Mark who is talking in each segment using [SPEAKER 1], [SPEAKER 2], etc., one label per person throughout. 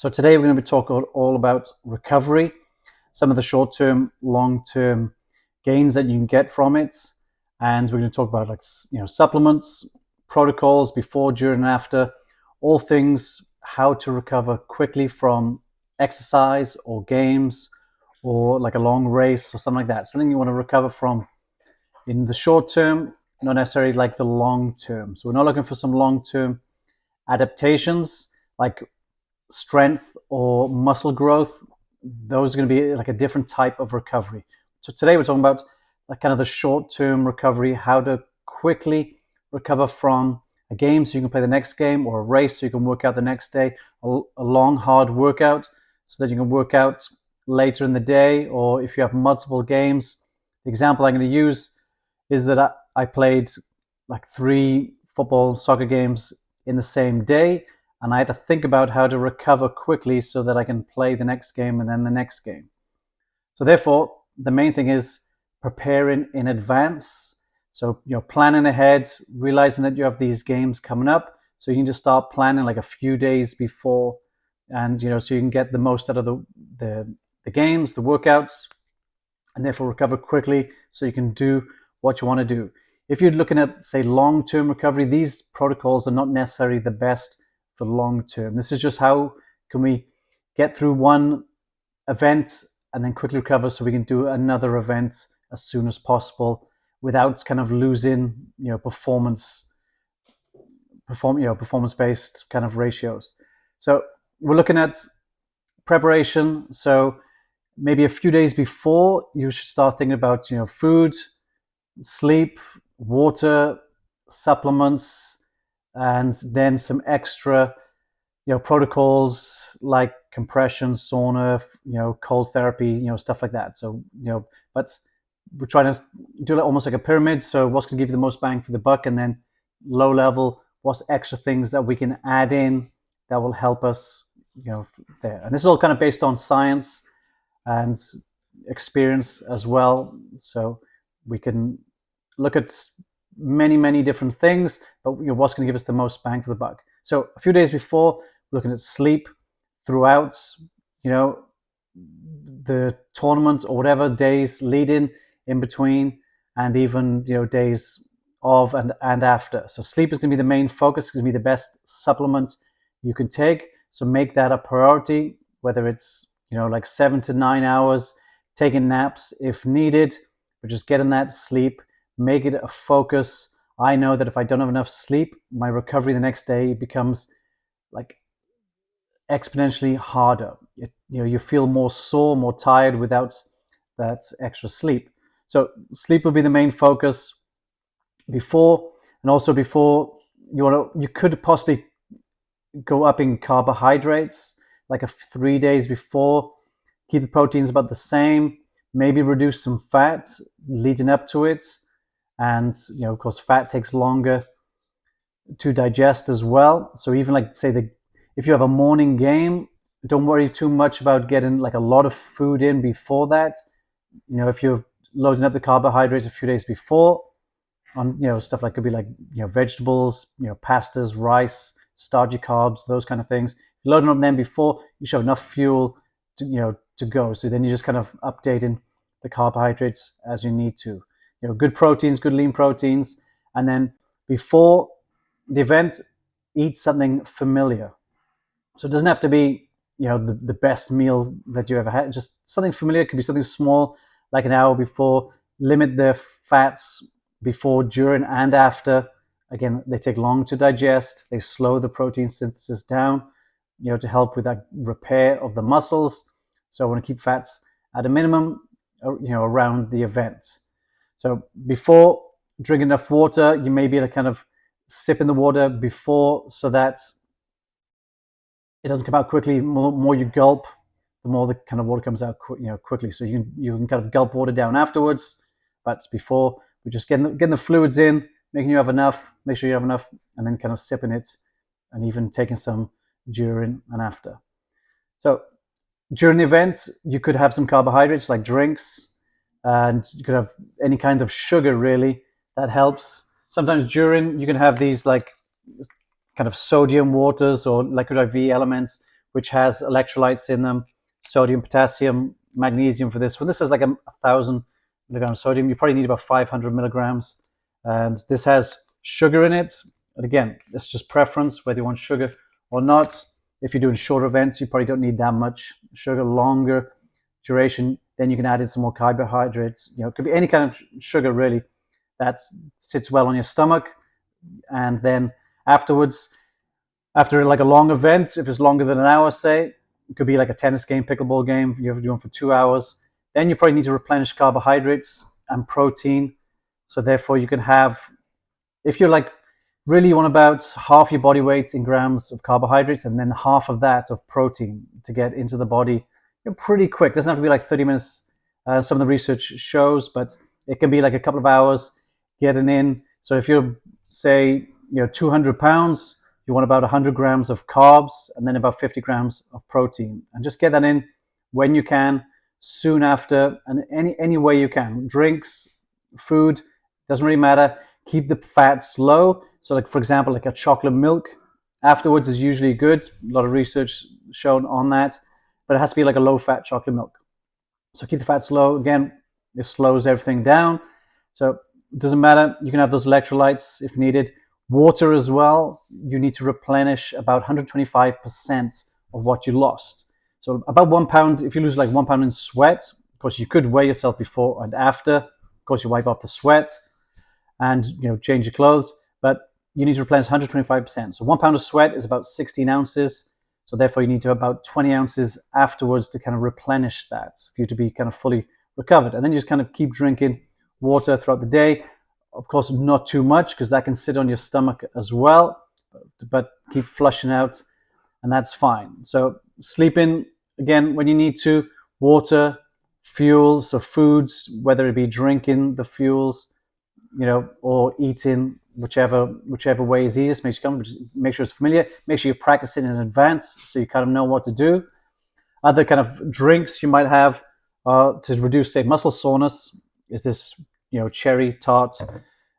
[SPEAKER 1] So today we're going to be talking all about recovery, some of the short-term, long-term gains that you can get from it, and we're going to talk about supplements, protocols before, during, and after, all things how to recover quickly from exercise or games or like a long race or something like that. Something you want to recover from in the short term, not necessarily like the long term. So we're not looking for some long-term adaptations like strength or muscle growth. Those are going to be like a different type of recovery. So today we're talking about like kind of the short-term recovery, how to quickly recover from a game so you can play the next game, or a race so you can work out the next day, a long hard workout so that you can work out later in the day, or if you have multiple games. The example I'm going to use is that I played like 3 football soccer games in the same day, and I had to think about how to recover quickly so that I can play the next game and then the next game. So therefore, the main thing is preparing in advance. So, planning ahead, realizing that you have these games coming up. So you can just start planning like a few days before, and so you can get the most out of the games, the workouts, and therefore recover quickly so you can do what you want to do. If you're looking at, say, long-term recovery, these protocols are not necessarily the best for long term. This is just how can we get through one event and then quickly recover so we can do another event as soon as possible without kind of losing performance based kind of ratios. So we're looking at preparation. So maybe a few days before, you should start thinking about food, sleep, water, supplements, and then some extra protocols like compression, sauna, cold therapy, stuff like that. So but we're trying to do it almost like a pyramid. So what's going to give you the most bang for the buck, and then low level, what's extra things that we can add in that will help us there. And this is all kind of based on science and experience as well. So we can look at many different things, but what's going to give us the most bang for the buck. So a few days before, we're looking at sleep throughout the tournament or whatever, days leading, in between, and even days of and after. So sleep is going to be the main focus. It's going to be the best supplement you can take. So make that a priority, whether it's like 7 to 9 hours, taking naps if needed, but just getting that sleep. Make it a focus. I know that if I don't have enough sleep, my recovery the next day becomes like exponentially harder. You feel more sore, more tired without that extra sleep. So sleep will be the main focus before, and also before you could possibly go up in carbohydrates like 3 days before. Keep the proteins about the same. Maybe reduce some fat leading up to it. And of course, fat takes longer to digest as well. So even like say if you have a morning game, don't worry too much about getting like a lot of food in before that. If you're loading up the carbohydrates a few days before on stuff like could be like vegetables, pastas, rice, starchy carbs, those kind of things. Loading up them before, you should have enough fuel to go. So then you're just kind of updating the carbohydrates as you need to. Good proteins, good lean proteins. And then before the event, eat something familiar. So it doesn't have to be, the best meal that you ever had. Just something familiar. It could be something small, like an hour before. Limit the fats before, during, and after. Again, they take long to digest. They slow the protein synthesis down, to help with that repair of the muscles. So I want to keep fats at a minimum, around the event. So before, drink enough water. You may be able to kind of sip in the water before so that it doesn't come out quickly. The more you gulp, the more the kind of water comes out quickly. So you can kind of gulp water down afterwards, but before, we're just getting the fluids in, making you have enough, make sure you have enough, and then kind of sipping it, and even taking some during and after. So during the event, you could have some carbohydrates like drinks, and you could have any kind of sugar, really. That helps. Sometimes during, you can have these like kind of sodium waters or liquid IV elements, which has electrolytes in them, sodium, potassium, magnesium for this one. This is like 1,000 milligrams of sodium. You probably need about 500 milligrams. And this has sugar in it. And again, it's just preference, whether you want sugar or not. If you're doing shorter events, you probably don't need that much sugar. Longer duration, then you can add in some more carbohydrates. It could be any kind of sugar really that sits well on your stomach. And then afterwards, after like a long event, if it's longer than an hour, say, it could be like a tennis game, pickleball game, you're doing for 2 hours, then you probably need to replenish carbohydrates and protein. So therefore you can have, if you're like really you want about half your body weight in grams of carbohydrates and then half of that of protein to get into the body, pretty quick. It doesn't have to be like 30 minutes. Some of the research shows, but it can be like a couple of hours getting in. So if you're, say, 200 pounds, you want about 100 grams of carbs and then about 50 grams of protein. And just get that in when you can, soon after, and any way you can. Drinks, food, doesn't really matter. Keep the fats low. So like, for example, like a chocolate milk afterwards is usually good. A lot of research shown on that. But it has to be like a low-fat chocolate milk. So keep the fats low. Again, it slows everything down. So it doesn't matter. You can have those electrolytes if needed. Water as well. You need to replenish about 125% of what you lost. So about 1 pound, if you lose like 1 pound in sweat, of course you could weigh yourself before and after. Of course you wipe off the sweat and change your clothes, but you need to replenish 125%. So 1 pound of sweat is about 16 ounces. So therefore you need to have about 20 ounces afterwards to kind of replenish that for you to be kind of fully recovered. And then you just kind of keep drinking water throughout the day. Of course, not too much because that can sit on your stomach as well, but keep flushing out and that's fine. So sleeping, again, when you need to, water, fuel, so foods, whether it be drinking the fuels, or eating, whichever way is easiest. Make sure it's familiar. Make sure you practice it in advance so you kind of know what to do. Other kind of drinks you might have to reduce, say, muscle soreness is this, cherry tart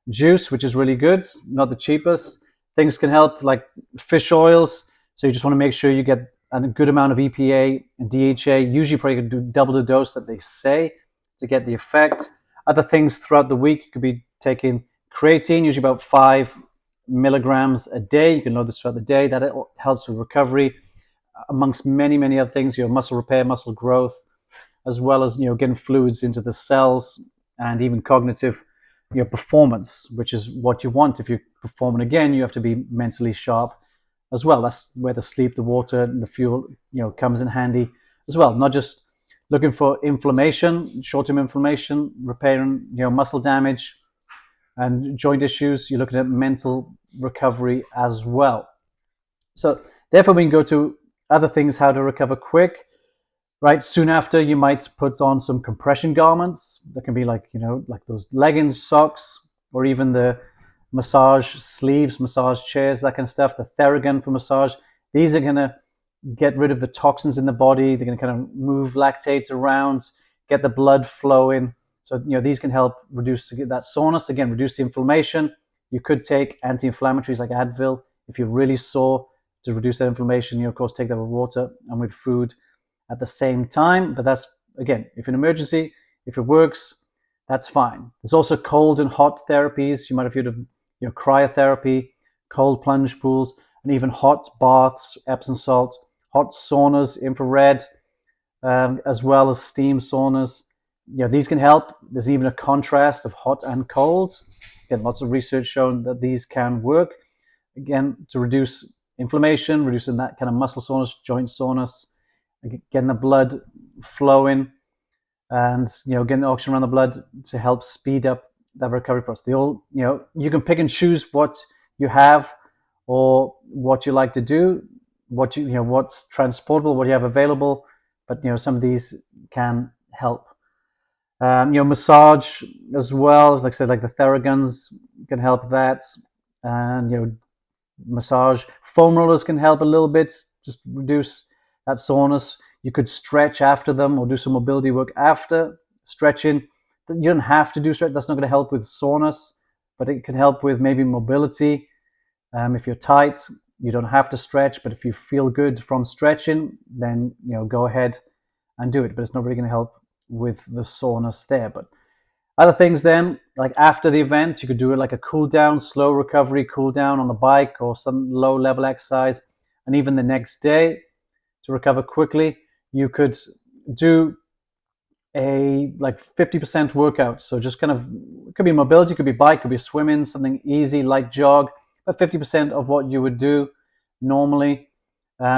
[SPEAKER 1] juice, which is really good. Not the cheapest. Things can help like fish oils. So you just want to make sure you get a good amount of EPA and DHA. Usually, probably going to do double the dose that they say to get the effect. Other things throughout the week, you could be taking creatine, usually about 5 milligrams a day. You can load this throughout the day. That helps with recovery, amongst many, many other things. Muscle repair, muscle growth, as well as getting fluids into the cells and even cognitive performance, which is what you want. If you're performing again, you have to be mentally sharp as well. That's where the sleep, the water, and the fuel comes in handy as well. Not just looking for inflammation, short-term inflammation, repairing muscle damage and joint issues. You're looking at mental recovery as well. So therefore we can go to other things, how to recover quick. Right, soon after you might put on some compression garments. That can be like like those leggings, socks, or even the massage sleeves, massage chairs, that kind of stuff. The Theragun for massage. These are going to get rid of the toxins in the body. They're going to kind of move lactate around, get the blood flowing. So these can help reduce that soreness. Again, reduce the inflammation. You could take anti-inflammatories like Advil if you're really sore to reduce that inflammation. Of course, take that with water and with food at the same time. But that's, again, if an emergency, if it works, that's fine. There's also cold and hot therapies. You might have heard of cryotherapy, cold plunge pools, and even hot baths, Epsom salt, hot saunas, infrared, as well as steam saunas. These can help. There's even a contrast of hot and cold. Again, lots of research showing that these can work. Again, to reduce inflammation, reducing that kind of muscle soreness, joint soreness, getting the blood flowing, and getting the oxygen around the blood to help speed up that recovery process. You can pick and choose what you have or what you like to do, what's transportable, what you have available, but some of these can help. Massage as well, like I said, like the Theraguns can help that, and massage foam rollers can help a little bit, just reduce that soreness. You could stretch after them or do some mobility work after stretching. You don't have to do stretch. That's not going to help with soreness, but it can help with maybe mobility if you're tight. You don't have to stretch, but if you feel good from stretching, then go ahead and do it. But it's not really going to help with the soreness there. But other things then, like after the event, you could do it like a cool down, slow recovery, cool down on the bike or some low level exercise. And even the next day to recover quickly, you could do a like 50% workout. So just kind of, it could be mobility, could be bike, could be swimming, something easy, light jog, but 50% of what you would do normally.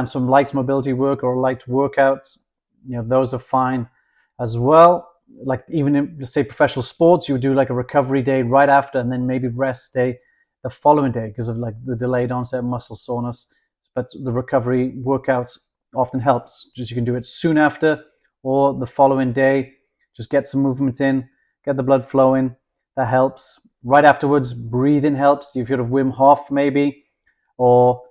[SPEAKER 1] Some light mobility work or light workouts, those are fine as well. Like even in, say, professional sports, you would do like a recovery day right after, and then maybe rest day the following day because of like the delayed onset muscle soreness. But the recovery workout often helps. Just you can do it soon after or the following day. Just get some movement in, get the blood flowing. That helps. Right afterwards, breathing helps. You've heard of Wim Hof maybe, or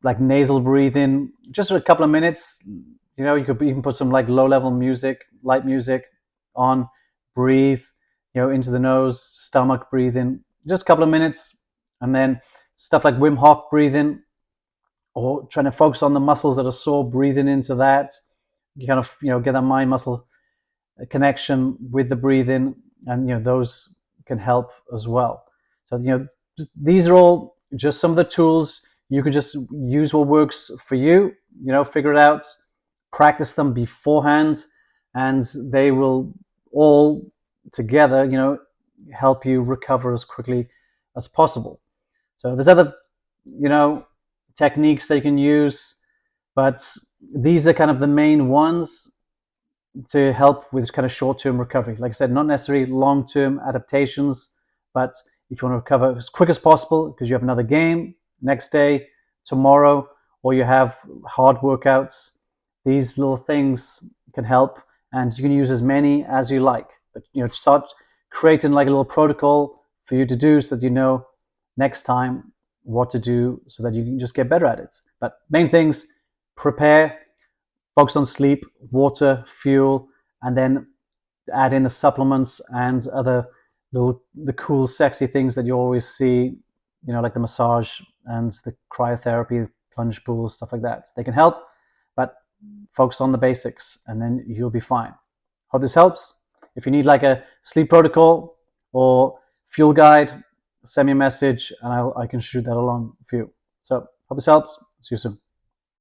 [SPEAKER 1] like nasal breathing. Just for a couple of minutes. You could even put some like low-level music, light music on. Breathe, into the nose, stomach breathing. Just a couple of minutes, and then stuff like Wim Hof breathing, or trying to focus on the muscles that are sore, breathing into that. You kind of get that mind muscle connection with the breathing, and those can help as well. So these are all just some of the tools. You could just use what works for you. Figure it out, practice them beforehand, and they will all together help you recover as quickly as possible. So there's other techniques they can use, but these are kind of the main ones to help with kind of short-term recovery. Like I said, not necessarily long-term adaptations, but if you want to recover as quick as possible because you have another game next day, tomorrow, or you have hard workouts, these little things can help, and you can use as many as you like. But start creating like a little protocol for you to do so that you know next time what to do so that you can just get better at it. But main things: prepare, focus on sleep, water, fuel, and then add in the supplements and other the cool, sexy things that you always see, like the massage and the cryotherapy, plunge pools, stuff like that. They can help, but focus on the basics and then you'll be fine. Hope this helps. If you need like a sleep protocol or fuel guide, send me a message and I can shoot that along for you. So hope this helps. See you soon.